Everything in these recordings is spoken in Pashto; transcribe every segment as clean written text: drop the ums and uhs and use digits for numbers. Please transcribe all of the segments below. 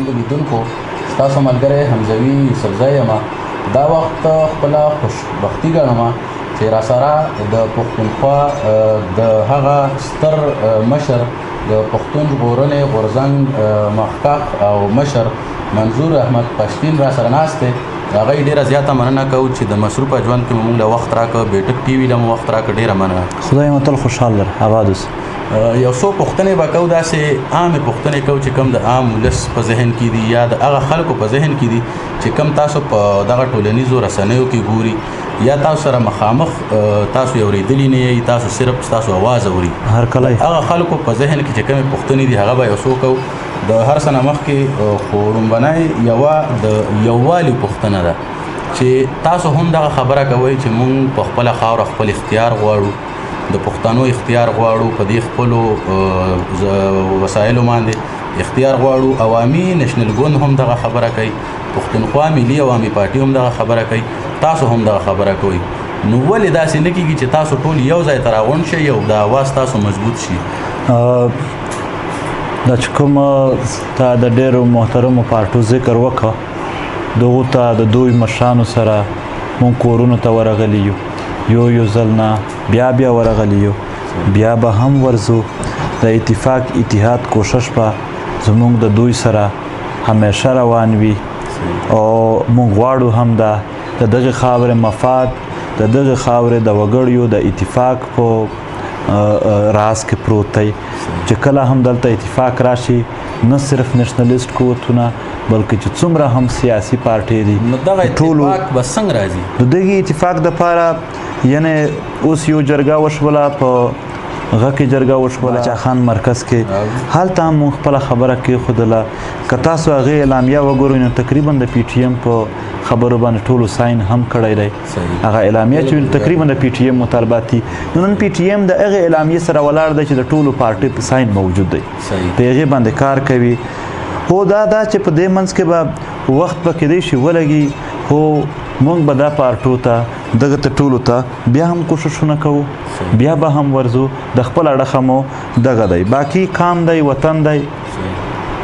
درنو لیدونکو ستاسو ملګری حمزوي یوسفزی یم. دا وخت خپله خوشبختي ګڼم چې راسره د پښتونخوا د هغه ستر مشر د پښتون ژغورنې غورځنګ مخکښ او مشر منظور احمد پښتین راسره ناست دی. هغه یې ډېره زیاته مننه کوو چې د مصروفه ژوند کې موږ له وخت راکړه، بیټک ټي وي له مو وخت راکړه، ډېره مننه. خدای مو تل خوشحال در آباد اوسه. یو څو پوښتنې به کوو، داسې عامې پوښتنې کوو چې کوم د عام ولس په ذهن کې دي یا د هغه خلکو په ذهن کې دي چې کوم تاسو په دغه ټولنیزو رسنیو کې ګوري یا تاسو سره مخامخ تاسو یې اورېدلي نه یئ، تاسو صرف ستاسو اواز اوري. هرکلی هغه خلکو په ذهن کې چې کومې پوښتنې دي هغه به یو څو کوو. د هر څه نه مخکې خو لومبنی یوه د یووالي پوښتنه ده چې تاسو هم دغه خبره کوئ چې موږ په خپله خاوره خپل اختیار غواړو، د پښتنو اختیار غواړو، په دې خپلو وسایلو باندې اختیار غواړو. عوامي نشنل ګوند هم دغه خبره کوي، پښتونخوا ملي عوامي پارټي هم دغه خبره کوي، تاسو هم دغه خبره کوئ. نو ولې داسې نه کېږي چې تاسو ټول یو ځای ته راغونډ شئ او د اواز تاسو مضبوط شي؟ دا چې کوم تا د ډېرو محترمو پارټو ذکر وکړه، دغو ته د دوی مشرانو سره مونږ کورونو ته ورغلي یو ځل نه بیا ورغلي یو، بیا به هم ورځو. د اتفاق اتحاد کوشش به زمونږ د دوی سره همیشه روان وي او مونږ غواړو هم د دغې خاورې مفاد، د دغې خاورې د وګړیو د اتفاق په راز کې پروت دی چې کله هم دلته اتفاق راشي، نه صرف نشنلیست قوتونه بلکې چې څومره هم سیاسي پارټۍ دي نو دغه اتفاق به څنګه راځي؟ د دغې اتفاق دپاره یعنې اوس یو جرګه وشوله، په غکې جرګه وشوله باچا خان مرکز کې، هلته هم مونږ خپله خبره کېښودله. که تاسو هغې اعلامیه وګورئ نو تقریبا د پی ټي ایم په خبرو باندې ټولو ساین هم کړی دی. هغه اعلامیه چې تقریبا د پی ټي ایم مطالبات دي، نو نن پی ټي ایم د هغې اعلامیې سره ولاړ دی چې د ټولو پارټۍ په ساین موجود دی، په هغې باندې کار کوي. هو دا چې په دې منځ کې به وخت به کېدی شي ولګي، خو مونږ به دا پارټو ته دغه ته ټولو ته بیا هم کوششونه کوو، بیا به هم ورځو. د خپل اړخه مو دغه دی، باقي کام دی، وطن دی،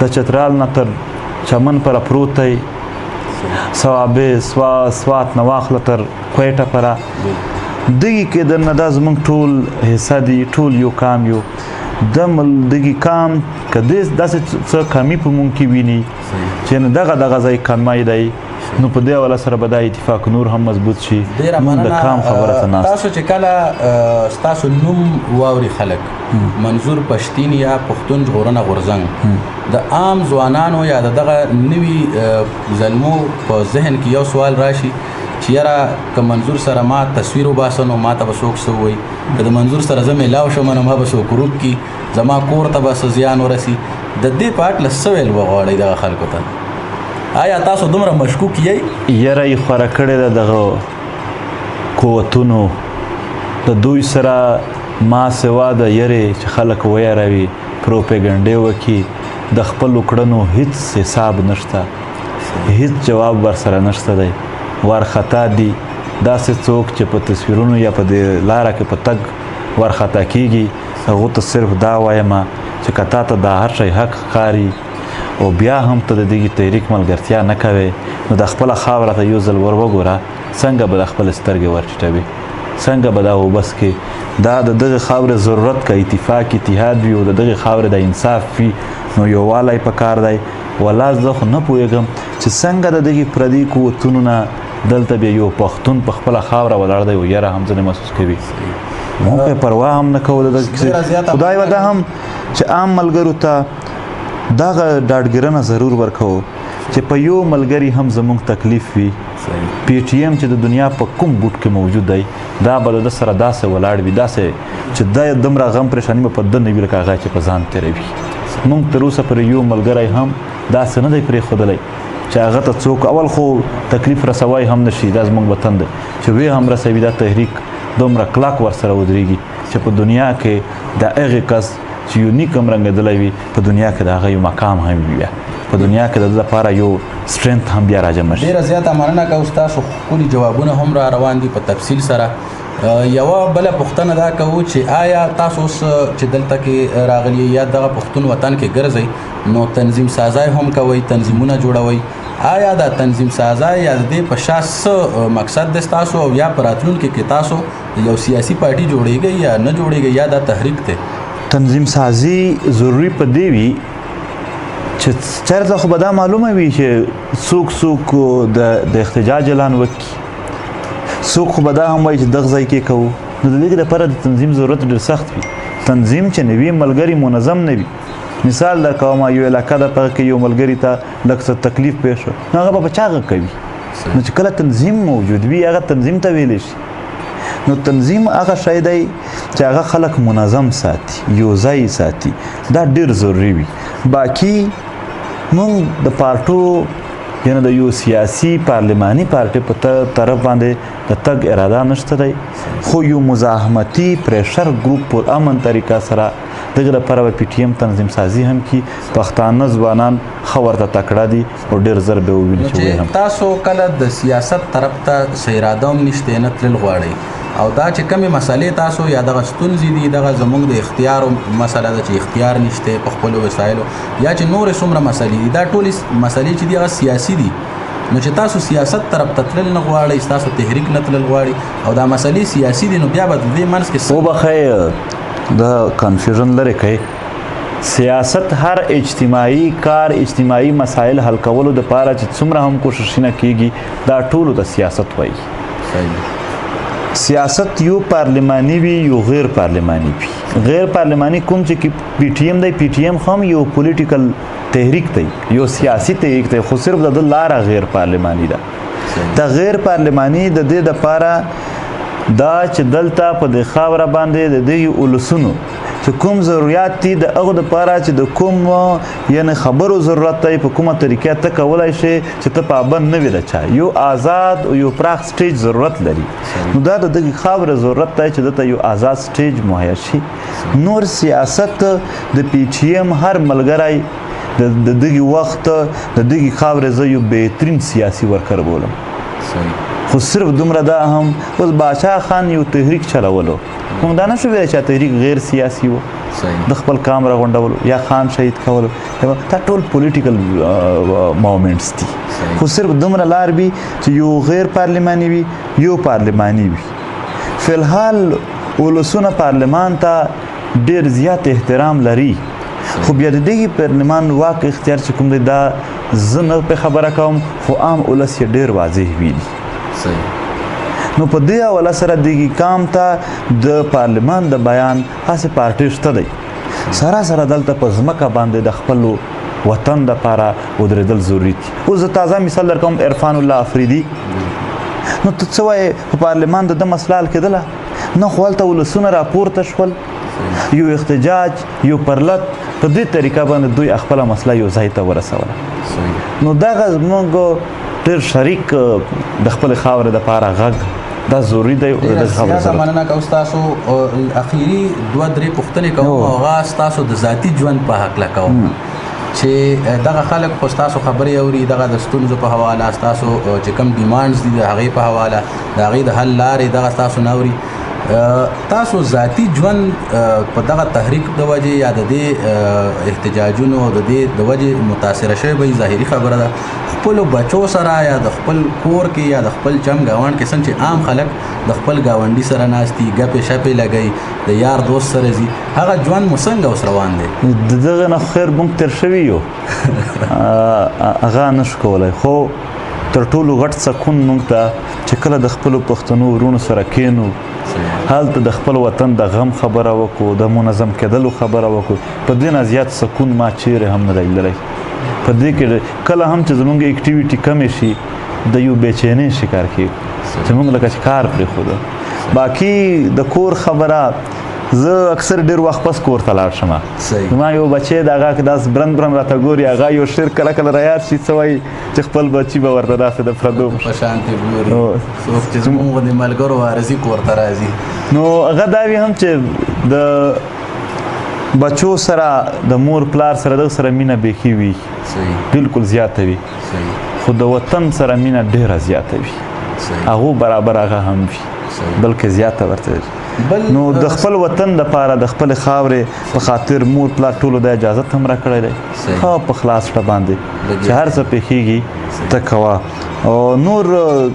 د چترال نه تر چمن پره پروت دی، صوابې سوات نه واخله تر کویټه پره، دغې کې درنه دا زموږ ټول حصه دي، ټول یو کام یو. دغې کام که داسې څه کمی په مونږ کې ویني چې دغه ځای کمی دی، نو په دې حواله سره به دا اتفاق نور هم مضبوط شي. مونږ د کام خبره ته ناست. تاسو چې کله ستاسو نوم واوري خلک منظور پښتین یا پښتون ژغورنه غورځنګ، د عام ځوانانو یا د دغه نوي زلمو په ذهن کې یو سوال راشي چې یاره که منظور سره ما تصویر وباسه نو ما ته به څوک څه ووایي، که د منظور سره زه میلاو شم نو ما به څوک ورک کړي، زما کور ته به څه زیان ورسي. د دې په هکله څه ویل وغواړئ دغه خلکو ته؟ آیا تاسو دومره مشکوک یئ؟ یره یې خوره کړې ده دغه قوتونو، د دوی سره ما سوا د یرې چې خلک ویروي، پروپیګنډې وکړي، د خپلو کړنو هیڅ حساب نشته، هیڅ جواب ورسره نشته دی. وارخطا دي داسې څوک چې په تصویرونو یا په دې لاره کې په تګ وارخطا کېږي، هغو ته صرف دا وایم چې که تا ته دا هر شی حق ښکاري او بیا هم ته د دغې تحریک ملګرتیا نه کوې، نو د خپله خاوره ته یو ځل ور وګوره، څنګه به د خپلې سترګې ورټیټوي، څنګه به دا وبس کې. دا د دغې خاورې ضرورت که اتفاق اتحاد وي او د دغې خاورې د انصاف وي، نو یووالی پکار دی. ولا زه خو نه پوهېږم چې څنګه د دغې پردي قوتونو نه دلته بیا یو پښتون په خپله خاوره ولاړ دی او یره هم ځینې محسوس کوي. موږ پرې پروا هم نه کوو د دغې کیسې. خدای به دا هم چې عام ملګرو ته دغه ډاډګرنه ضرور ورکوو چې په یو ملګري هم زموږ تکلیف وي. پی ټي ایم چې د دنیا په کوم ګوټ کې موجود دی، دا به د سره داسې ولاړ وي، داسې چې دا دومره غم پریشاني به په ده نه وي لکه هغه چې په ځان تېروي. موږ تر اوسه پرې یو ملګری هم داسې نه دی پرېښودلی چې هغه ته څوک اول خو تکلیف رسوای هم نشي. دا زموږ وطن دی چې وی هم رسوي، دا تحریک دومره کلک ورسره ودرېږي چې په دنیا کې د هغې کس چې یونیک هم رنګېدلی وي، په دنیا کې د هغه یو مقام هم وي، په دنیا کې د ده لپاره یو سټرنث هم بیا راجمع شي. ډېره زیاته مننه کوو، ستاسو ښکلي جوابونه هم را روان دي په تفصیل سره. یوه بله پوښتنه دا کوو چې آیا تاسو اوس چې دلته کې راغلي یا دغه پښتون وطن کې ګرځئ نو تنظیم سازی هم کوئ، تنظیمونه جوړوئ، آیا دا تنظیم سازی یا د دې په شا څه مقصد دی ستاسو او یا په راتلونکي کې تاسو یو سیاسي پارټي جوړیږئ یا نه جوړیږئ یا دا تحریک دی؟ تنظیم سازی ضروری په دې وي چې چېرته خو به دا معلومه وي چې څوک د احتجاج اعلان وکړي، څوک خو به دا هم وایي چې دغه ځای کې کوو. نو د دې لپاره د تنظیم ضرورت ډېر سخت وي. تنظیم چې نه وي ملګري منظم نه وي. مثال دا کومه یو علاقه ده په کې یو ملګري ته لږ څه تکلیف پیښ شو نو هغه به په چا غږ کوي. نو چې کله تنظیم موجود وي هغه تنظیم ته ویلی شي. نو تنظیم هغه شی دی چې هغه خلک منظم ساتي، یو ځای ساتي، دا ډېر ضروري وي. باقي مونږ د پارټو یعنی د یو سیاسي پارلماني پارټي په طرف باندې د تګ اراده نشته دی، خو یو مزاحمتي پریشر ګروپ په امن طریقه سره دغه لپاره به پی ټي ایم تنظیم سازي هم کی پښتانه ځوانان ښه ورته تکړه دي او ډېر زر به وویني چې هم تاسو کله د سیاست طرف ته څه اراده هم نشته نه تلل غواړئ او دا چې کومې مسلې تاسو یا دغه ستونزې دي دغه زموږ د اختیار مسله ده چې اختیار نشته په خپلو وسایلو یا چې نورې څومره مسلې دي دا ټولې مسلې چې دي هغه سیاسي دي. نو چې تاسو سیاست طرف ته تلل نه غواړئ، تاسو تحریک نه تلل غواړئ او دا مسلې سیاسي دي، نو بیا به د دې منځ کې وبخئ د کنفیوژن لرې کوي. سیاست هر اجتماعي کار، اجتماعي مسایل حل کولو دپاره چې څومره هم کوششونه کیږي دا ټولو د سیاست وایي. سیاست یو پارلمانی وي یو غیر پارلمانی وي. غیر پارلمانی کوم چې پی ټي ایم دی، پی ټي ایم هم یو پولیټیکل تحریک دی، یو سیاسي تحریک دی، خو صرف د لاره غیر پارلمانی ده. د غیر پارلمانی د دې دپاره دا چې دلته په دې خاوره باندې د دې ولسونو چې کوم ضرورت دي د هغو دپاره چې د کوم یعنې خبرو ضرورت دی په کومه طریقه ته کولی شي چې ته پابند نه وي د چا، یو آزاد او یو پراخ سټیج ضرورت لري. نو دا د دغې خاورې ضرورت دی چې دته یو آزاد سټیج مهیا شي. نور سیاست د پی ټي ایم هر ملګری د دغې وخت د دغې خاورې زه یو بهترین سیاسي ورکر بولم. خو صرف دومره دا هم اوس باچا خان یو تحریک چلولو، موږ دا نشو ویلی چې تحریک غیر سیاسي و، د خپل کام راغونډولو یا خان شهید کولو، دا ټول پولیټیکل مومنټس دي. خو صرف دومره لار وي چې یو غیر پارلماني وي یو پارلماني وي. فی الحال ولسونه پارلمان ته ډېر زیات احترام لري، خو بیا د دغې پارلمان واک اختیار چې کوم دی دا زه نه پرې خبره کوم، خو عام ولس یې ډېر واضح ویني. نو په دې حواله سره دغې کام ته د پارلمان د بیان هسې پارټۍ شته دی، سراسره دلته په ځمکه باندې د خپلو وطن دپاره ودرېدل ضروري دي. اوس زه تازه مثال درکوم، عرفان الله افریدي، نو ته څه وایې په پارلمان د ده مسله حل کېدله؟ نه، خو هلته ولسونه راپورته شول، یو احتجاج یو پرلت په دې طریقه باندې دوی خپله مسله یو ځای ته ورسوله. نو دغه زموږ ډېر شریک د خپلې خاورې دپاره غږ دا ضروري دی. زیاته مننه کوم ستاسو. اخیري دوه درې پوښتنې کوم او هغه ستاسو د ذاتي ژوند په هکله کوم چې دغه خلک خو ستاسو خبرې اوري، دغه د ستونزو په حواله ستاسو چې کوم ډیمانډز دي د هغې په حواله د هغې د حل لارې دغه ستاسو نه اوري. تاسو ذاتی ژوند په دغه تحریک د وجې یا د دې احتجاجونو د دې د وجې متاثره شوی به ظاهري خبره ده، خپلو بچو سره یا د خپل کور کې یا د خپل چم ګاونډ کې څنګه چې عام خلک د خپل ګاونډي سره ناستي ګپې شپې لګوي د یار دوست سره ځي، هغه ژوند مو څنګه اوس روان دی؟ د دغه نه خیر موږ تېر شوي یو، هغه نشو کولی، خو تر ټولو غټ سکون موږ ته چې کله د خپلو پښتنو ورونو سره کینو، هلته د خپل وطن د غم خبره وکړو، د منظم کېدلو خبره وکړو، په دې نه زیات سکون ما چیرې هم نه دی لیدلی. په دې کې کله هم چې زموږ اکټیویټي کمې شي د یو بېچینۍ شکار کېږو چې موږ لکه چې کار پرېښوده. باقي د کور خبره زه اکثر ډېر وخت پس کور ته لاړ شم. زما یو بچی د هغه داسې برن برن راته ګوري، هغه یو شعر کله کله رایاد شي څه وایي چې خپل بچي به ورته داسې د پردو په شانتې ګوري، څوک چې زموږ د ملګرو عارضي کور ته راځي. نو هغه دا وي هم چې د بچو سره د مور پلار سره دغه سره مینه بیخي وي، بالکل زیاته وي، خو د وطن سره مینه ډېره زیاته وي، هغو برابر هغه هم وي. بلکې زیاته ورته نو د خپل وطن دپاره د خپل خاورې په خاطر مور پلار ټولو د اجازت هم راکړی دی ښه په خلاص ښه باندې چې هر څه پېښېږي ته کوه او نور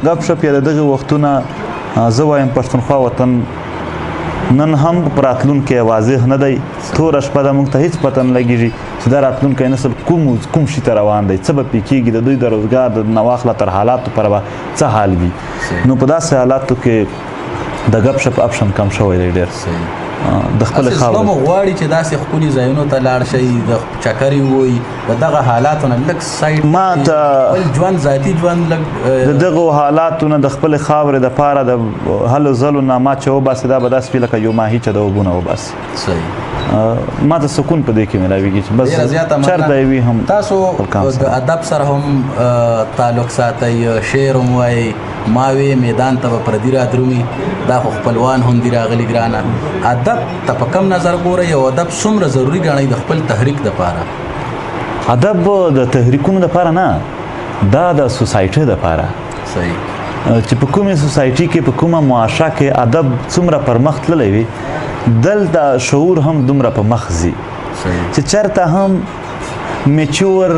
ګپ شپ یې د دغې وختونه زه وایم پښتونخوا وطن نن هم په راتلونکی واضح نه دی توره شپه ده موږ ته هېڅ پته نه لګېږي چې دا راتلونکی نسل کوم شي ته روان دی څه به پې کېږي د دوی د روزګار د نواخله تر حالاتو پره به څه حال وي نو په داسې حالاتو کې د ګپ شپ اپشن کم شوی دی ډېر د خپل خاورې مو غواړي چې داسې ښکلي ځایونو ته لاړ شئ د چکرې ووایي د دغه حالاتو نه لږ سایډ ما ته خپل ژوند ذاتي ژوند لږ د دغو حالاتو نه د خپلې خاورې دپاره د هلو ځلو نه ما چې وباسي دا به داسې وي لکه یو ماهي چې د اوبو نه وباسي ما ته سکون په دې کې ملاویږي چې بس چېرته یې وي هم تاسو د ادب سره هم تعلق ساتئ شعر هم وایي ما وی میدان ته به پردي رادرومي دا خو خپلوان هم دي راغلي ګرانه ادب ته په کم نظر ګورئ او ادب څومره ضروري ګڼئ د خپل تحریک دپاره ادب د تحریکونو دپاره نه دا د سوسایټۍ دپاره صحیح چې په کومې سوسایټي کې په کومه معاشه کې ادب څومره پرمخ تللی وي دلته شعور هم دومره په مخ ځي چې چېرته هم میچور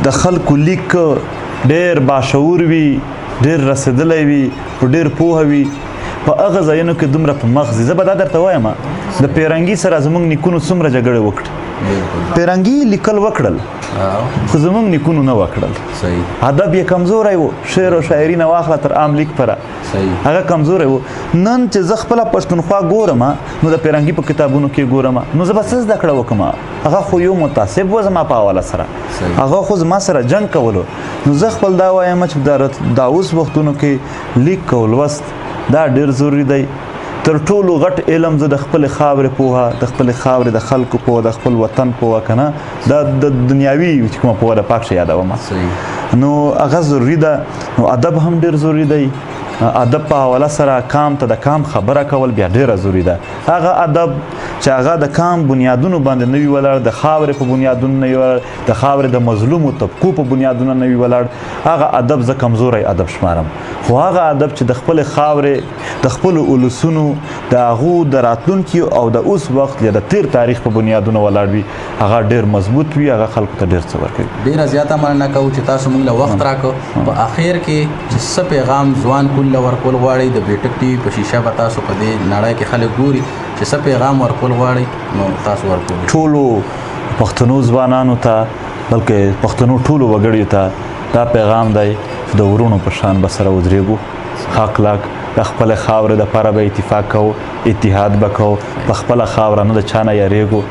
د خلکو لیک ډېر باشعور وي ډېر رسېدلی وي ډېر پوهه وي په هغه ځایونو کې دومره په مخ ځي زه به دا درته وایم د پیرنګي سره زموږ نیکونو څومره جګړې وکړې پیرنګي لیکل وکړل خو زموږ نیکونو نه وکړل ادب یې کمزوری و شعر او شاعري نه واخله تر عام لیک پره هغه کمزوری و نن چې زه خپله پښتونخوا ګورم نو د پیرنګي په کتابونو کې ګورم نو زه به څه زده کړه وکړم هغه خو یو متعصب و زما په حواله سره هغه خو زما سره جنګ کولو نو زه خپل دا وایم چې دا اوس وختونو کې لیک او لوست دا ډېر ضروري دی تر ټولو غټ علم زه د خپلې خاورې پوهه د خپلې خاورې د خلکو پوهه د خپل وطن پوهه که نه دا د دنیاوي چې کومه پوهه ده پاک شی یادوم نو هغه ضروري ده نو ادب هم ډېر ضروري دی ادب په حواله سره کام ته د کام خبره کول بیا ډېره ضروري ده هغه ادب چې هغه د کام بنیادونو باندې نه وي ولاړ د خاورې په بنیادونو نه وي ولاړ د خاورې د مظلومو طبقو په بنیادونو نه وي ولاړ هغه ادب زه کمزوری ادب شمارم خو هغه ادب چې د خپلې خاورې د خپلو اولسونو د هغو د راتلونکي او د اوس وخت یا د تیر تاریخ په بنیادونو ولاړ وي هغه ډېر مضبوط وي هغه خلکو ته ډېر څه ورکوي ډېره زیاته مننه کوو چې تاسو موږ له وخت راکړو په اخر کې چې څه پیغام ځوان کل له ورکول غواړئ د بیټک ټي وي په شیشه به تاسو په دې نړۍ کې خلک ګوري چې څه پیغام ورکول غواړئ نو تاسو ورکول ټولو پښتنو ځوانانو ته بلکې پښتنو ټولو وګړیو ته دا پیغام دی چې د ورونو په شان به سره ودرېږو حق لاک د خپلې خاورې دپاره به اتفاق کوو اتحاد به کوو په خپله خاوره نه د چا نه یریږو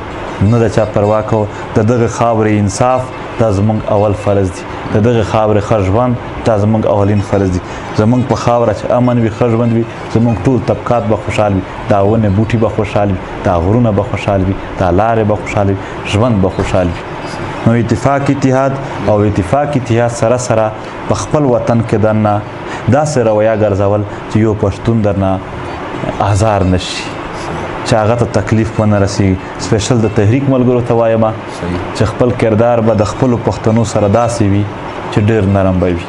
نه د چا پروا کوو د دغه خاورې انصاف دا زموږ اول فرض دی د دغه خاورې ښه ژوند دا زموږ اولین فرض دی زموږ په خاوره چې امن وي ښه ژوند وي زموږ ټول طبقات به خوشحال وي دا ونې بوټي به خوشحال وي دا غرونه به خوشحال وي دا لارې به خوشحال وي ژوند به خوشحال وي نو اتفاق اتحاد او اتفاق اتحاد سره سره په خپل وطن کې دننه داسې رویه ګرځول چې یو پښتون درنه آزار نشي چې هغه ته تکلیف ونه رسېږي سپیشل د تحریک ملګرو ته وایم چې خپل کردار به د خپلو پښتنو سره داسې وي چې ډېر نرم به وي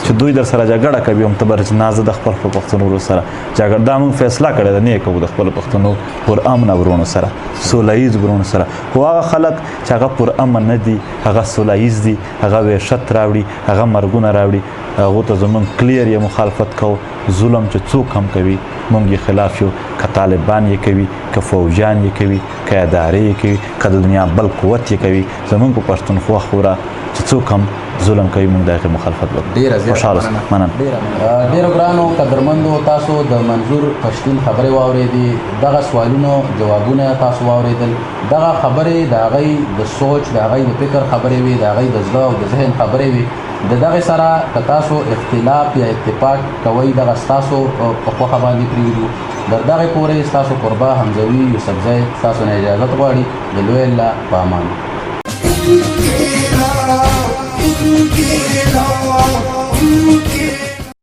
چې دوی در سره جګړه کوي هم ته به نه زه د خپل پښتنو سره جګړه دا موږ فیصله کړې ده نه یې کوو د خپلو پښتنو پر امنه ورونو سره سوله ییز ورونو سره خو هغه خلک چې هغه پر امن نه دي هغه سوله ییز دي هغه وحشت راوړي هغه مرګونه راوړي هغو ته زموږ کلیر یې مخالفت کوو ظلم چې څوک هم کوي موږ یې خلاف یو که طالبان یې کوي که فوجیان یې کوي که ادارې یې کوي که د دنیا بل قوت یې کوي زموږ په پښتونخوا خوره چې څوک هم ظلم کوي موږ د هغې مخالفت وکړو خوشحاله مننه ډېرو ګرانو قدرمندو تاسو د منظور پښتون خبرې واورېدې دغه سوالونو جوابونه تاسو واورېدل دغه خبرې د هغې د سوچ د هغې د فکر خبرې وي د هغې د زړه او د ذهن خبرې وي د دغې سره که تاسو اختلاف یا اتفاق کوئ دغه ستاسو په خوښه باندې پرېږدو تر دغې پورې ستاسو قربا حمزوي یوسفزی ستاسو نه اجازت غواړي د لوی الله په امان